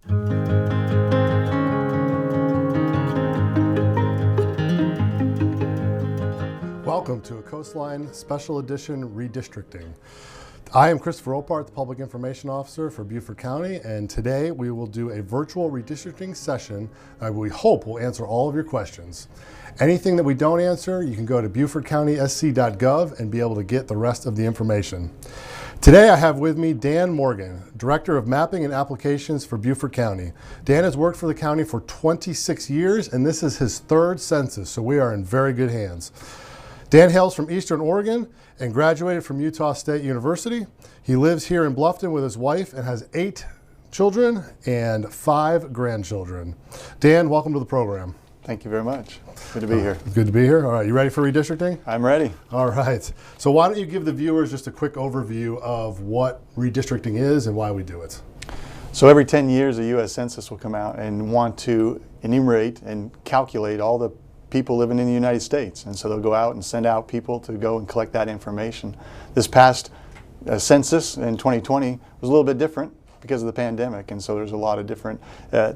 Welcome to a CoastLine Special Edition Redistricting. I am Christopher Ophardt, the Public Information Officer for Beaufort County, and today we will do a virtual redistricting session we hope will answer all of your questions. Anything that we don't answer, you can go to BeaufortCountySC.gov and be able to get the rest of the information. Today I have with me Dan Morgan, Director of Mapping and Applications for Beaufort County. Dan has worked for the county for 26 years, and this is his third census, so we are in very good hands. Dan hails from Eastern Oregon and graduated from Utah State University. He lives here in Bluffton with his wife and has 8 children and 5 grandchildren. Dan, welcome to the program. Thank you very much. Good to be here. Good to be here. All right, you ready for redistricting? I'm ready. All right. So why don't you give the viewers just a quick overview of what redistricting is and why we do it? So every 10 years, the U.S. Census will come out and want to enumerate and calculate all the people living in the United States. And so they'll go out and send out people to go and collect that information. This past census in 2020 was a little bit different because of the pandemic, and so there's a lot of different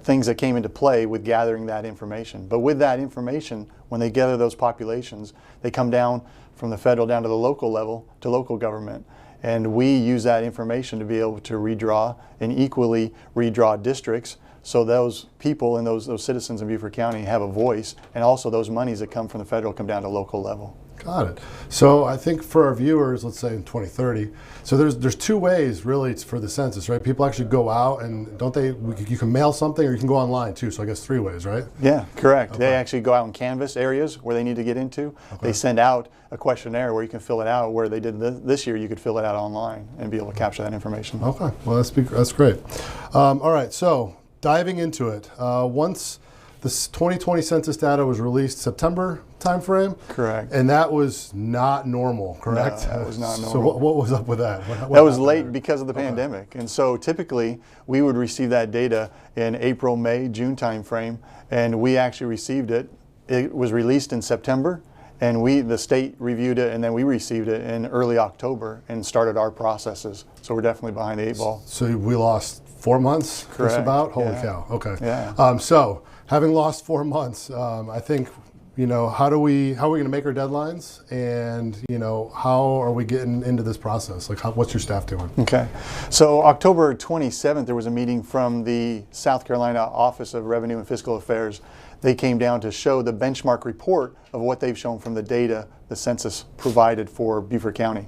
things that came into play with gathering that information. But with that information, when they gather those populations, they come down from the federal down to the local level, to local government. And we use that information to be able to redraw and equally redraw districts, so those people and those citizens in Beaufort County have a voice, and also those monies that come from the federal come down to local level. Got it. So I think for our viewers, let's say in 2030, so there's 2 ways really for the census, right? People actually go out and you can mail something, or you can go online too, so I guess 3 ways, right? Yeah, correct. Okay. They actually go out and canvass areas where they need to get into. Okay. They send out a questionnaire where you can fill it out, where they did this year you could fill it out online and be able to capture that information. Okay, well that's great. All right, so diving into it, once this 2020 census data was released September timeframe. Correct. And that was not normal, correct? No, that was not normal. So what was up with that? That was late because of the pandemic. And so typically we would receive that data in April, May, June timeframe, and we actually received it. It was released in September, and the state reviewed it, and then we received it in early October and started our processes. So we're definitely behind the 8 ball. So we lost 4 months, correct, just about? Holy yeah. cow, okay. Yeah. So having lost 4 months, I think, how are we going to make our deadlines, and how are we getting into this process? Like, what's your staff doing? Okay, so October 27th, there was a meeting from the South Carolina Office of Revenue and Fiscal Affairs. They came down to show the benchmark report of what they've shown from the data the census provided for Beaufort County.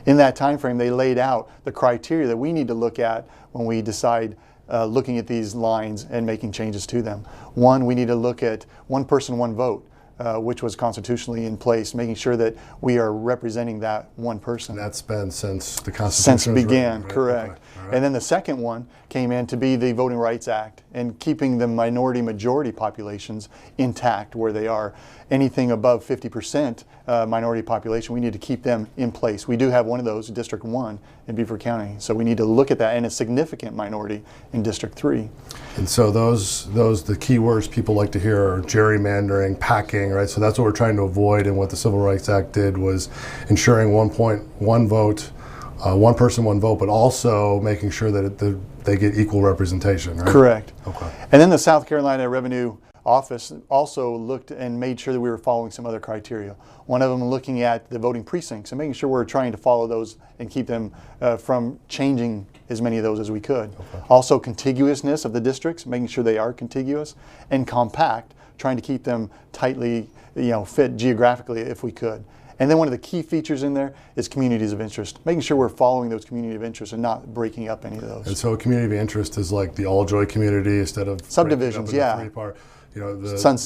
In that time frame, they laid out the criteria that we need to look at when we decide looking at these lines and making changes to them. One, we need to look at one person, one vote. Which was constitutionally in place, making sure that we are representing that one person. And that's been since the Constitution since began, right? Correct. Okay. Right. And then the second one came in to be the Voting Rights Act and keeping the minority-majority populations intact where they are. Anything above 50% minority population, we need to keep them in place. We do have one of those, District 1 in Beaufort County, so we need to look at that, and a significant minority in District 3. And so the key words people like to hear are gerrymandering, packing, right? So that's what we're trying to avoid, and what the Civil Rights Act did was ensuring one vote, one person, one vote, but also making sure that they get equal representation, right? Correct. Okay. And then the South Carolina Revenue Office also looked and made sure that we were following some other criteria. One of them looking at the voting precincts and making sure we're trying to follow those and keep them from changing as many of those as we could. Okay. Also contiguousness of the districts, making sure they are contiguous, and compact, trying to keep them tightly fit geographically if we could. And then one of the key features in there is communities of interest, making sure we're following those community of interest and not breaking up any of those. And so a community of interest is like the Alljoy community instead of subdivisions, yeah. 3-part, the Sun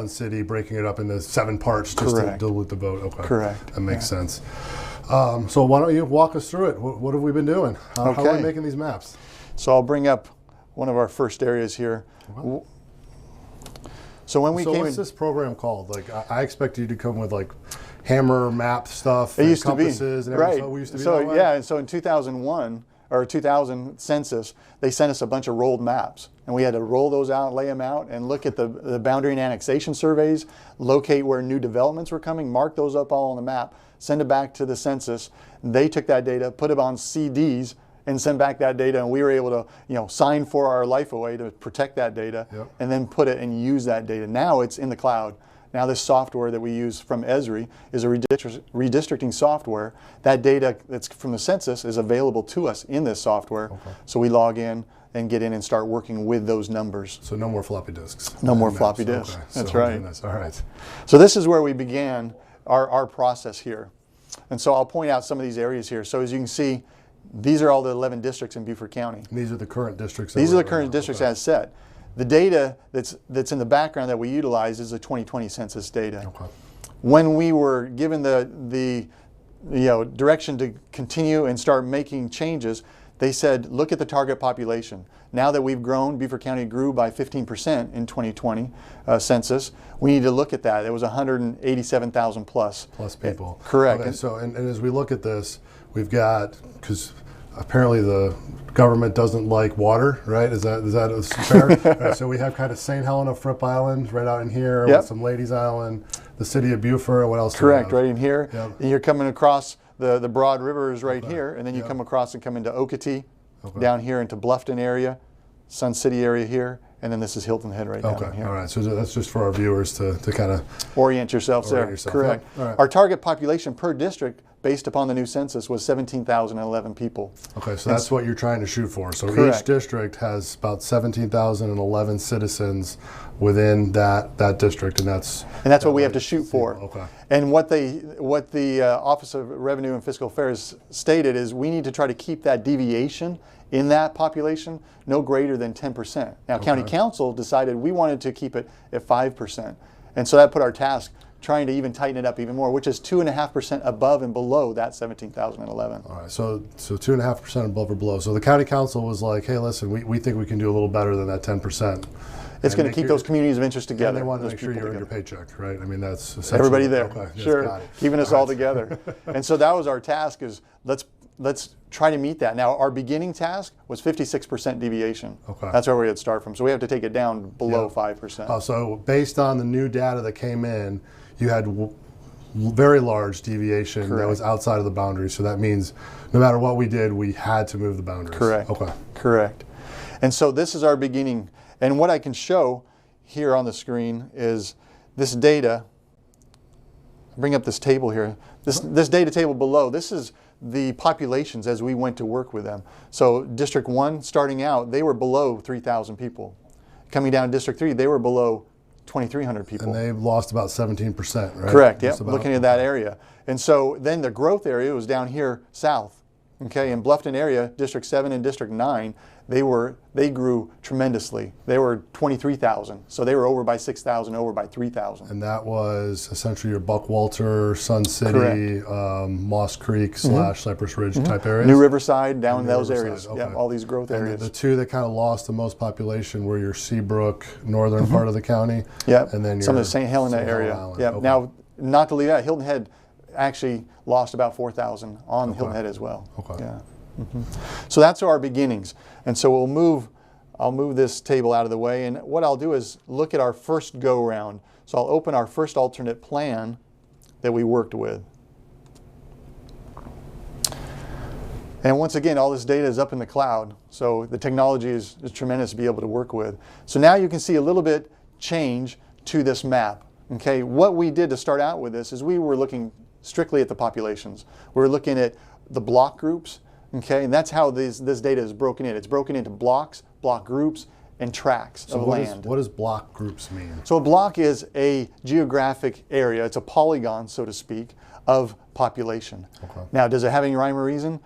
City, breaking it up into 7 parts just to dilute the vote. Okay, correct. That makes sense. So why don't you walk us through it? What have we been doing? How are we making these maps? So I'll bring up one of our first areas here. Okay. So what's this program called? Like, I expected you to come with like hammer map stuff. It used to be, and everything. right? So we used to be so that way? Yeah, and so in 2001 or 2000 census, they sent us a bunch of rolled maps, and we had to roll those out, lay them out, and look at the boundary and annexation surveys, locate where new developments were coming, mark those up all on the map, send it back to the census. They took that data, put it on CDs, and send back that data, and we were able to, you know, sign for our life away to protect that data, and then put it and use that data. Now it's in the cloud. Now this software that we use from Esri is a redistricting software. That data that's from the census is available to us in this software. So we log in and get in and start working with those numbers. So no more floppy disks. No more floppy disks. Okay. That's so, right. Goodness. All right. So this is where we began our process here. And so I'll point out some of these areas here. So as you can see, these are all the 11 districts in Beaufort County. And these are the current districts. These are the current districts as set. The data that's in the background that we utilize is the 2020 census data. Okay. When we were given the direction to continue and start making changes, they said, look at the target population. Now that we've grown, Beaufort County grew by 15% in 2020 census. We need to look at that. It was 187,000 plus. Plus people. Correct. Okay, so, and as we look at this, we've got, because apparently the government doesn't like water, right? Is that fair? Right, so we have kind of St. Helena, Fripp Island right out in here, with some Ladies Island, the city of Beaufort, what else? Correct, right in here. Yep. And you're coming across the broad rivers right here, and then you come across and come into Okatee, down here into Bluffton area, Sun City area here, and then this is Hilton Head right down here. All right, so that's just for our viewers to kind of orient yourselves there. Correct. Yep. All right. Our target population per district, based upon the new census, was 17,011 people. Okay, so that's what you're trying to shoot for. So each district has about 17,011 citizens within that district, and that's what we have to shoot for. Okay. And what the Office of Revenue and Fiscal Affairs stated is we need to try to keep that deviation in that population no greater than 10%. Now, County Council decided we wanted to keep it at 5%, and so that put our task trying to even tighten it up even more, which is 2.5% above and below that 17,011. All right, so 2.5% above or below. So the County Council was like, hey, listen, we think we can do a little better than that 10%. It's going to keep those communities of interest together. And they want to make sure you earn your paycheck, right? I mean, that's essentially everybody there. Okay, yes, sure, keeping us all together. And so that was our task: is let's try to meet that. Now, our beginning task was 56% deviation. Okay. That's where we had to start from. So we have to take it down below 5%. Oh, so based on the new data that came in, you had very large deviation that was outside of the boundaries. So that means no matter what we did, we had to move the boundaries. Correct. Okay. Correct. And so this is our beginning. And what I can show here on the screen is this data. Bring up this table here. This data table below. This is the populations as we went to work with them. So District 1, starting out, they were below 3,000 people. Coming down to District 3, they were below 2,300 people. And they lost about 17%, right? Correct, yep, looking at that area. And so then the growth area was down here south. Okay, in Bluffton area, District 7 and District 9, they grew tremendously. They were 23,000. So they were over by 6,000, over by 3,000. And that was essentially your Buckwalter, Sun City, Moss Creek / Cypress Ridge type areas? New Riverside, down in those Riverside, areas. okay. Yep, all these growth areas. And the two that kind of lost the most population were your Seabrook, northern part of the county. Yep, And then some of the St. Helena area. Yep. Okay. Now, not to leave out, Hilton Head actually lost about 4,000 on Hilton Head as well. Okay. Yeah. So that's our beginnings. And so I'll move this table out of the way, and what I'll do is look at our first go round. So I'll open our first alternate plan that we worked with. And once again, all this data is up in the cloud, so the technology is tremendous to be able to work with. So now you can see a little bit change to this map. Okay, what we did to start out with this is we were looking strictly at the populations. We were looking at the block groups. Okay, and that's how this data is broken in. It's broken into blocks, block groups, and tracts of land. What does block groups mean? So a block is a geographic area. It's a polygon, so to speak, of population. Okay. Now, does it have any rhyme or reason?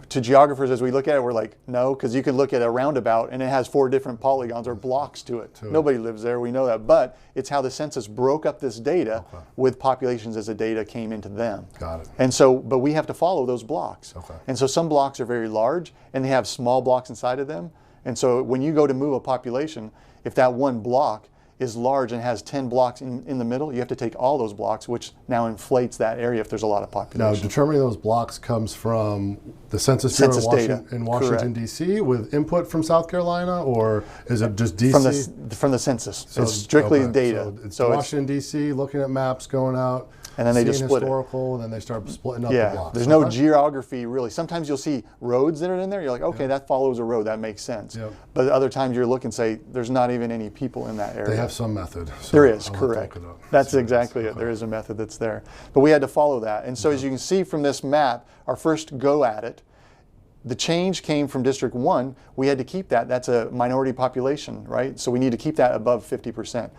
To geographers, as we look at it, we're like, no, because you can look at a roundabout and it has 4 different polygons or blocks to it. Nobody lives there, we know that. But it's how the census broke up this data with populations as the data came into them. Got it. And so, but we have to follow those blocks. Okay. And so some blocks are very large and they have small blocks inside of them. And so when you go to move a population, if that one block is large and has 10 blocks in the middle, you have to take all those blocks, which now inflates that area if there's a lot of population. Now, determining those blocks comes from the Census Bureau in Washington, D.C. with input from South Carolina, or is it just D.C.? From the census. So it's strictly data. So it's Washington, D.C., looking at maps, going out. and then they just split historical, and then they start splitting up the blocks. There's no geography really. Sometimes you'll see roads that are in there. You're like, okay, that follows a road. That makes sense. But other times you're looking, say, there's not even any people in that area. They have some method. So there is, correct. That's exactly it. There is a method that's there. But we had to follow that. And so as you can see from this map, our first go at it, the change came from District 1. We had to keep that. That's a minority population, right? So we need to keep that above 50%.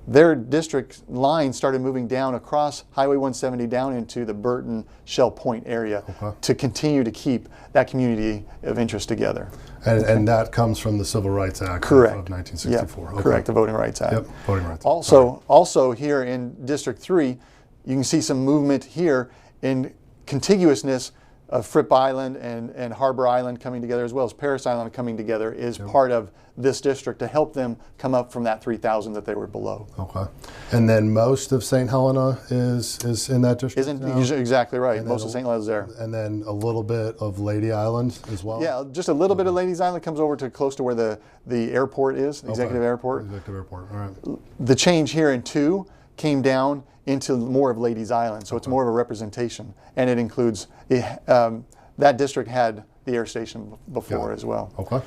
Their district line started moving down across Highway 170 down into the Burton Shell Point area to continue to keep that community of interest together. And that comes from the Civil Rights Act of 1964. Yep. Correct, the Voting Rights Act. Yep, Voting Rights Act. Also here in District 3, you can see some movement here in contiguousness of Fripp Island and Harbor Island coming together, as well as Paris Island coming together, is part of this district to help them come up from that 3,000 that they were below. Okay. And then most of St. Helena is in that district? Exactly right. Most of St. Helena is there. And then a little bit of Lady Island as well? Yeah, just a little bit of Ladies Island comes over to close to where the airport is, Executive Airport. Executive Airport, all right. The change here in 2 came down into more of Ladies Island, so it's more of a representation, and it includes that district had the air station before as well. Okay.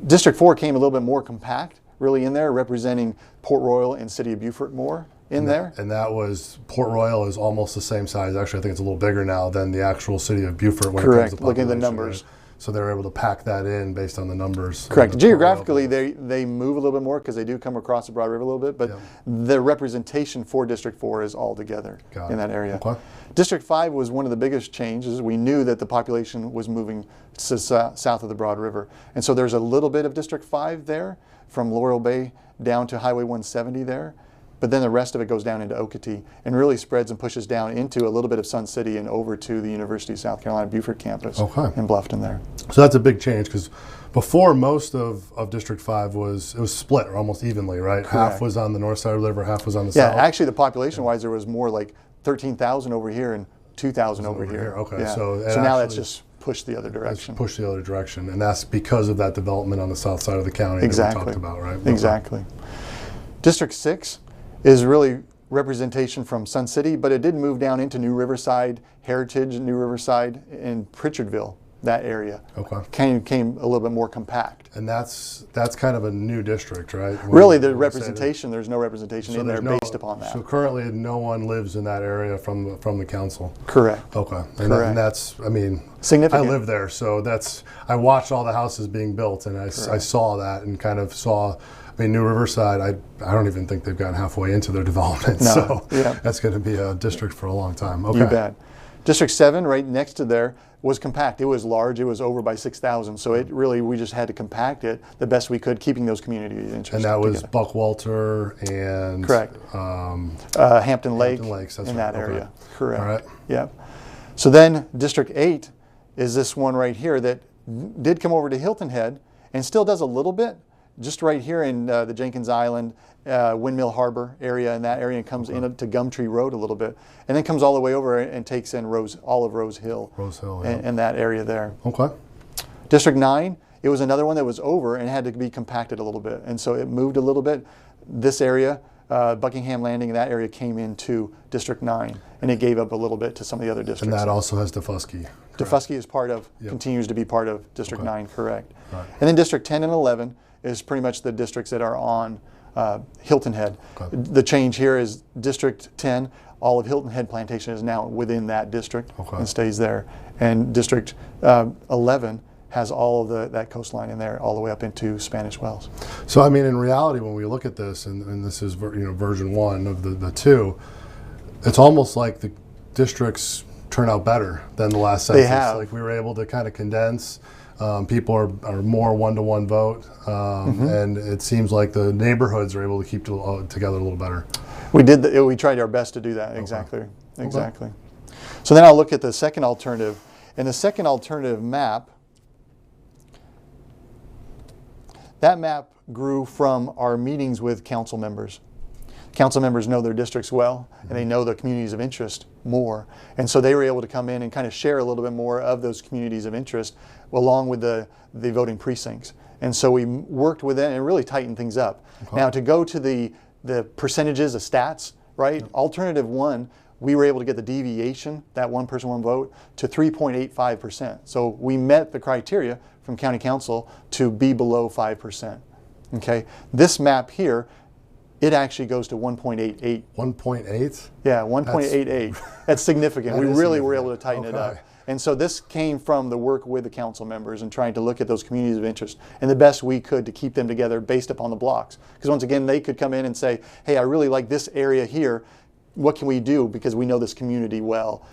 District 4 came a little bit more compact, really in there, representing Port Royal and City of Beaufort more in there. And that was, Port Royal is almost the same size. Actually, I think it's a little bigger now than the actual City of Beaufort when it comes to population. Looking at the numbers. Right? So they were able to pack that in based on the numbers. Correct. Geographically, they move a little bit more because they do come across the Broad River a little bit, but the representation for District 4 is all together in that area. Okay. District 5 was one of the biggest changes. We knew that the population was moving south of the Broad River. And so there's a little bit of District 5 there, from Laurel Bay down to Highway 170 there. But then the rest of it goes down into Okatee and really spreads and pushes down into a little bit of Sun City and over to the University of South Carolina Beaufort campus in Bluffton there. So that's a big change, because before, most of District 5 was split almost evenly, right? Correct. Half was on the north side of the river, half was on the south. Yeah, actually the population-wise there was more like 13,000 over here and 2,000 over here. Okay, yeah. so now that's just pushed the other direction. Push the other direction, and that's because of that development on the south side of the county that we talked about, right? Exactly. District 6 is really representation from Sun City, but it did move down into New Riverside, Heritage, New Riverside, and Pritchardville, that area. Okay. Came a little bit more compact. And that's kind of a new district, right? Really, the representation, there's no representation in there based upon that. So currently no one lives in that area from the council? Correct. Okay. And that's, I mean, significant. I live there, so I watched all the houses being built, and I saw that and kind of saw, I mean, New Riverside, I don't even think they've gotten halfway into their development, so that's going to be a district for a long time. Okay. You bet. District 7, right next to there, was compact. It was large. It was over by 6,000. So it really, we just had to compact it the best we could, keeping those community interests And that was together. Buckwalter and Hampton Lakes that's in that area. Correct. All right. Yep. So then District 8 is this one right here that did come over to Hilton Head and still does a little bit, just right here in the Jenkins Island, Windmill Harbor area, in that area, and comes into Gumtree Road a little bit, and then comes all the way over and takes in all of Rose Hill. And that area there. Okay. District 9, it was another one that was over and had to be compacted a little bit, and so it moved a little bit. This area, Buckingham Landing, and that area came into District 9, and it gave up a little bit to some of the other districts. And that also has DeFusky. DeFusky is part of, continues to be part of District 9, correct. Right. And then District 10 and 11 is pretty much the districts that are on Hilton Head. The change here is District 10, all of Hilton Head Plantation is now within that district and stays there. And District 11 has all of that coastline in there all the way up into Spanish Wells. So I mean, in reality, when we look at this, and this is version 1 of the 2, it's almost like the districts turn out better than the last census. They have. Like, we were able to kind of condense. People are more one-to-one vote, and it seems like the neighborhoods are able to keep together a little better. We tried our best to do that. Exactly. So then I'll look at the second alternative. And the second alternative map, that map grew from our meetings with council members. Council members know their districts well, and they know the communities of interest more. And so they were able to come in and kind of share a little bit more of those communities of interest along with the voting precincts. And so we worked with it and really tightened things up. Now, to go to the percentages, the stats, right? Alternative 1 we were able to get the deviation, that one person, one vote, to 3.85%. So we met the criteria from County Council to be below 5%. Okay, this map here, it actually goes to 1.88. 1.8? Yeah, 1.88. That's significant. That we is really were significant. able to tighten it up. Okay. And so this came from the work with the council members and trying to look at those communities of interest and the best we could to keep them together based upon the blocks. Because once again, they could come in and say, hey, I really like this area here. What can we do? Because we know this community well.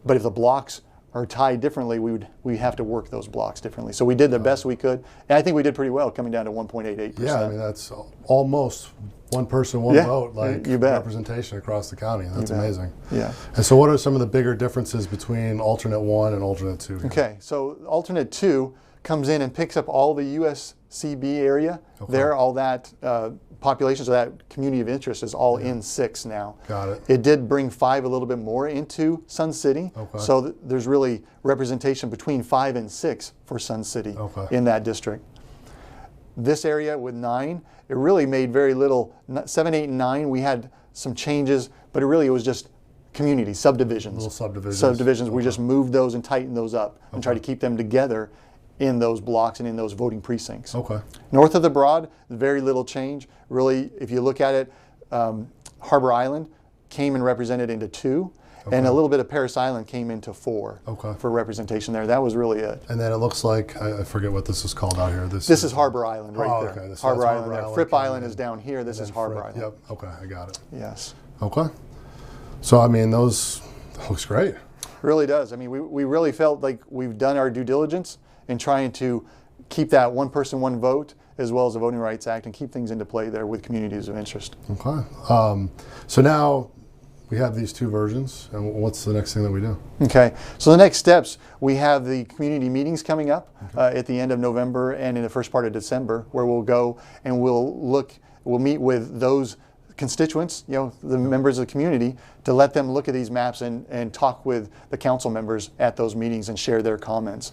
But if the blocks are tied differently, we have to work those blocks differently. So we did the best we could. And I think we did pretty well coming down to 1.88%. Yeah, I mean, that's almost one person, one vote, like you bet. representation across the county. That's amazing. Yeah. And so what are some of the bigger differences between alternate 1 and alternate 2? Okay, so alternate 2 comes in and picks up all the USCB area. There, all that population, so that community of interest is all in 6 now. Got it. It did bring 5 a little bit more into Sun City. So there's really representation between 5 and 6 for Sun City in that district. This area with 9, it really made very little. 7, 8, and 9, we had some changes, but it was just community subdivisions. Little subdivisions. Subdivisions. We just moved those and tightened those up and tried to keep them together in those blocks and in those voting precincts. North of the Broad, very little change. Really, if you look at it, Harbor Island came and represented into 2. And a little bit of Paris Island came into 4 for representation there. That was really it. And then it looks like, I forget what this is called out here. This is Harbor Island right there. Okay. Harbor Island there. Fripp Island is down here. This is Harbor Island. Yep. Okay, I got it. Yes. Okay. So, I mean, those looks great. Really does. I mean, we really felt like we've done our due diligence in trying to keep that one person, one vote, as well as the Voting Rights Act, and keep things into play there with communities of interest. Okay. So now we have these 2 versions, and what's the next thing that we do? Okay. So the next steps, we have the community meetings coming up at the end of November and in the first part of December, where we'll go and we'll meet with those constituents, the members of the community, to let them look at these maps and talk with the council members at those meetings and share their comments.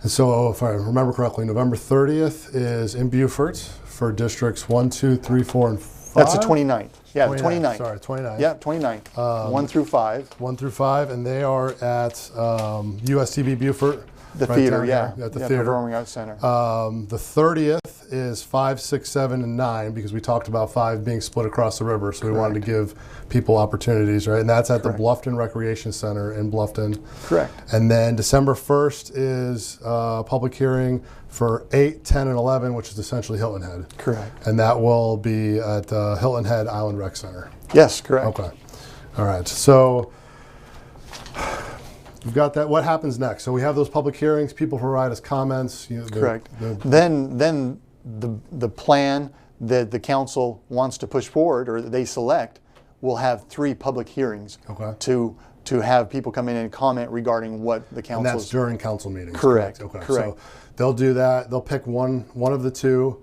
And so, if I remember correctly, November 30th is in Beaufort for districts 1, 2, 3, 4, and 5. That's the 29th. Yeah, 29th. Sorry, 29th. Yeah, 29th. 1 through 5. 1 through 5, and they are at USCB Beaufort. The theater, at the theater. Performing Arts Center. The 30th is 5, 6, 7, and 9, because we talked about 5 being split across the river, so we wanted to give people opportunities, right? And that's at the Bluffton Recreation Center in Bluffton. Correct. And then December 1st is public hearing for 8, 10, and 11, which is essentially Hilton Head. Correct. And that will be at Hilton Head Island Rec Center. Yes, correct. Okay. All right. So we've got that. What happens next? So we have those public hearings. People provide us comments. Correct. Then the plan that the council wants to push forward, or that they select, will have 3 public hearings to have people come in and comment regarding what the council. And that's during council meetings. Correct. Okay. Correct. So they'll do that. They'll pick one of the 2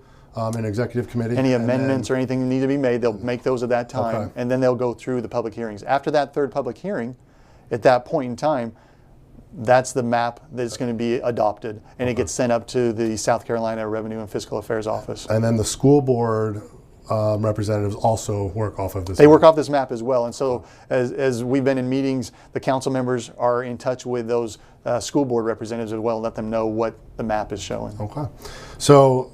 in executive committee. Any amendments or anything that need to be made, they'll make those at that time, and then they'll go through the public hearings. After that 3rd public hearing, at that point in time, that's the map that's going to be adopted, and it gets sent up to the South Carolina Revenue and Fiscal Affairs Office. And then the school board representatives also work off of this. They work off this map as well, and so as we've been in meetings, the council members are in touch with those school board representatives as well, let them know what the map is showing. Okay. So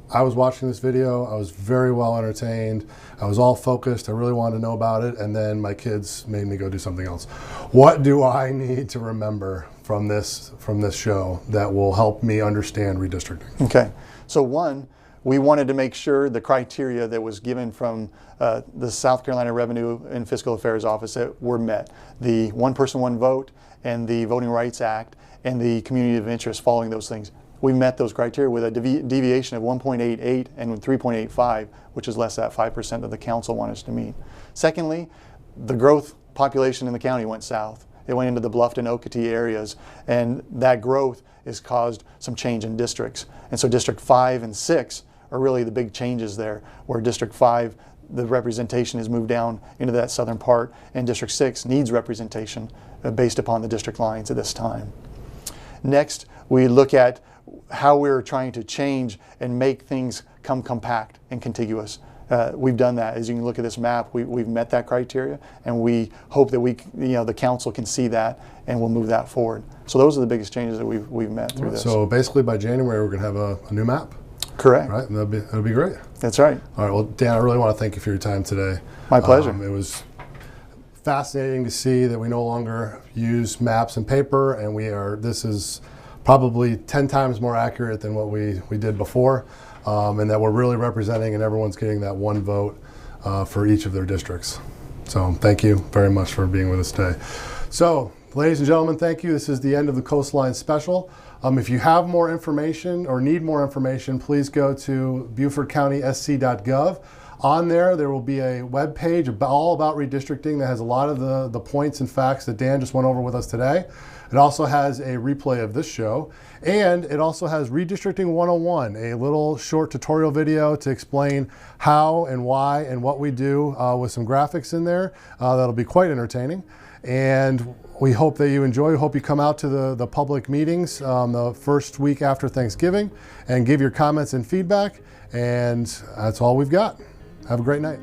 I was watching this video. I was very well entertained. I was all focused. I really wanted to know about it, and then my kids made me go do something else. What do I need to remember from this show that will help me understand redistricting? Okay. So 1, we wanted to make sure the criteria that was given from the South Carolina Revenue and Fiscal Affairs Office that were met. The one person, one vote, and the Voting Rights Act, and the community of interest, following those things. We met those criteria with a deviation of 1.88 and 3.85, which is less than that 5% that the council wanted us to meet. Secondly, the growth population in the county went south. It went into the Bluffton, Okatee areas, and that growth has caused some change in districts. And so District 5 and 6 are really the big changes there, where District 5, the representation has moved down into that southern part, and District 6 needs representation based upon the district lines at this time. Next, we look at how we're trying to change and make things come compact and contiguous. we've done that. As you can look at this map, we've met that criteria, and we hope that the council can see that and we'll move that forward. So those are the biggest changes that we've met through this. So basically by January we're going to have a new map? Correct. Right, and that'll be great. That's right. All right, well Dan, I really want to thank you for your time today. My pleasure. It was fascinating to see that we no longer use maps and paper, and this is probably 10 times more accurate than what we did before, and that we're really representing and everyone's getting that one vote for each of their districts. So thank you very much for being with us today. So ladies and gentlemen, thank you. This is the end of the CoastLine special. If you have more information or need more information, please go to BeaufortCountySC.gov. On there will be a web page all about redistricting that has a lot of the points and facts that Dan just went over with us today. It also has a replay of this show, and it also has Redistricting 101, a little short tutorial video to explain how and why and what we do with some graphics in there. That'll be quite entertaining. And we hope that you enjoy. We hope you come out to the public meetings the first week after Thanksgiving and give your comments and feedback. And that's all we've got. Have a great night.